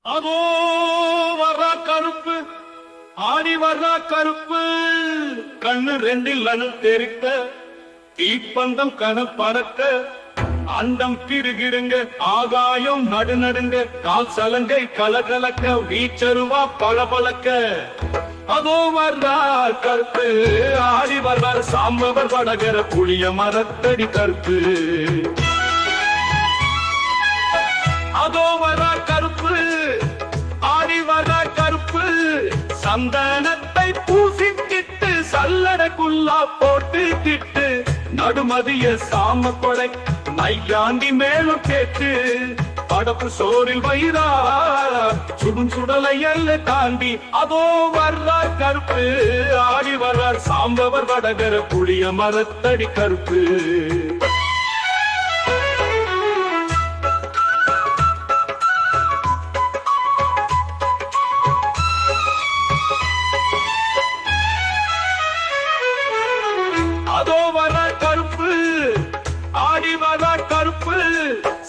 அதோ வர்றா கருப்பு, ஆடி வர்றா கருப்பு, கண்ணு ரெண்டில் அனல் தெரிக்க, தீப்பந்தம் கனல் பறக்க, அண்டம் பிரிகிடுங்க, ஆகாயம் நடுநடுங்க, கால் சலங்கை கலகலக்க, வீச்சருவா பளபளக்க. அதோ வர்றார் கருப்பு, ஆடி வர்றார் சாம்பவர் வடகர புளிய மரத்தடி கருப்பு. அதோ வர்றார் கருப்பு, ஆடி வர்றார் கருப்பு, சந்தனத்தை பூசிக்கிட்டு சல்லடக்குள்ளா போட்டு திட்டு, நடுமதிய சாம கொடை நையாண்டி மேலும் கேட்டு, படப்பு சோறில் வயிறா சுடும் சுடலை எல்ல தாண்டி. அதோ வர்றார் கருப்பு, ஆடி வர்றார் சாம்பவர் வடகர புளிய மரத்தடி கருப்பு. அதோ வர்றார் கருப்பு, ஆடி வர்றார் கருப்பு,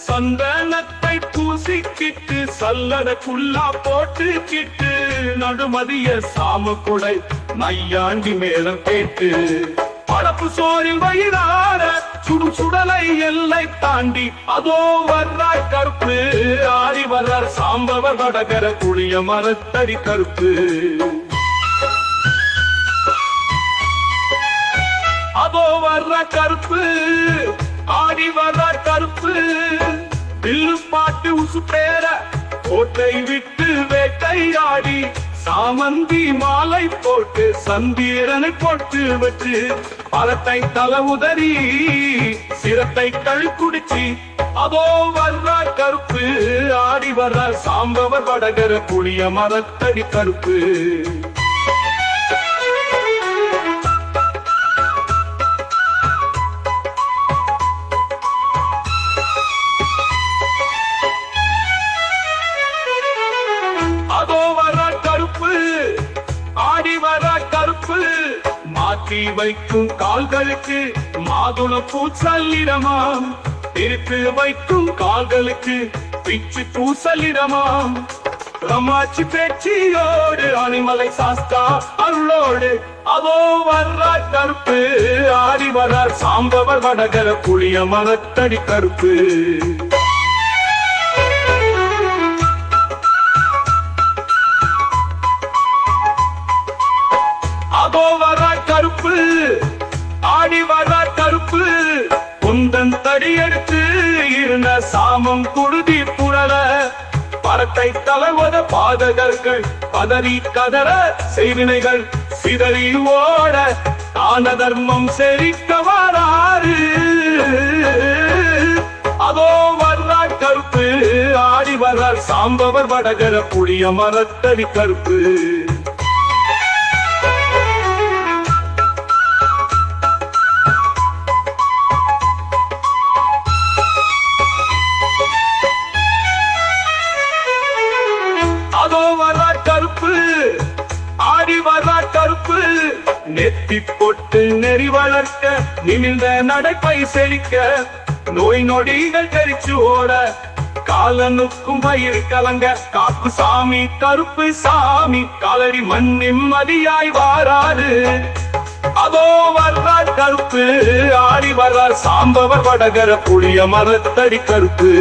சந்தனத்தை பூசிக்கிட்டு சல்லடக்குள்ளா போட்டு கிட்டு, நடுமதிய சாம கொடை நையாண்டி மேலம் கேட்டு, படப்பு சோறில் வயிறார சுடும் சுடலை எல்லை தாண்டி. அதோ வர்றார் கருப்பு, ஆடி வர்றார் சாம்பவர் வடகர புளிய மரத்தடி கருப்பு. அதோ வர்ற கருப்பு, ஆடி வர்ற கருப்பு, வில்லு பாட்டு உசு பேர கோட்டை விட்டு வேட்டையாடி, சாமந்தி மாலை போட்டு சந்தீரனை போட்டு வச்சு, பழத்தை தல உதறி சிரத்தை கழுக்குடிச்சு. அதோ வர்ற கருப்பு, ஆடி வர்ற சாம்பவர் வடகர புளிய மரத்தடி கருப்பு. அதோ வர்ற கருப்பு, ஆடி வர்ற கருப்பு, மாற்றி வைக்கும் கால்களுக்கு மாதுள பூசலிடமாம், பிரித்து வைக்கும் கால்களுக்கு பிச்சு பூசலிடமாம், ரமாச்சி பேச்சியோடு அணிமலை சாஸ்தா அருளோடு. அதோ வர்ற கருப்பு, ஆடி வர்ற சாம்பவர் வடகர புளிய மரத்தடி கருப்பு. அதோ வர்ற கருப்பு, ஆடி வர்ற கருப்பு, குந்தன் தடி எடுத்து இருந்த சாமம் குருதி புரள, பரத்தை தளவத பாதகர்கள் பதறி கதற, செய்வினைகள் சிதறி ஓட, தான தர்மம் செழிக்க வராறு. அதோ வர்ற கருப்பு, ஆடி வர்ற சாம்பவர் வடகர புளிய மரத்தடி கருப்பு. அதோ வர்ற கருப்பு, ஆடி வர்ற கருப்பு, நெத்தி பொட்டு நெறி வளர்க்க, நிமிழ்ந்த நடைப்பை செழிக்க, நோய் நொடிகள் கரிச்சு ஓட, காலனுக்கும் பயிர் கலங்க, காப்பு சாமி கருப்பு சாமி, காலடி மண் நிம்மதியாய் வாராரு. அதோ வர்ற கருப்பு, ஆடி வர்ற சாம்பவர் வடகர புளிய மரத்தடி கருப்பு.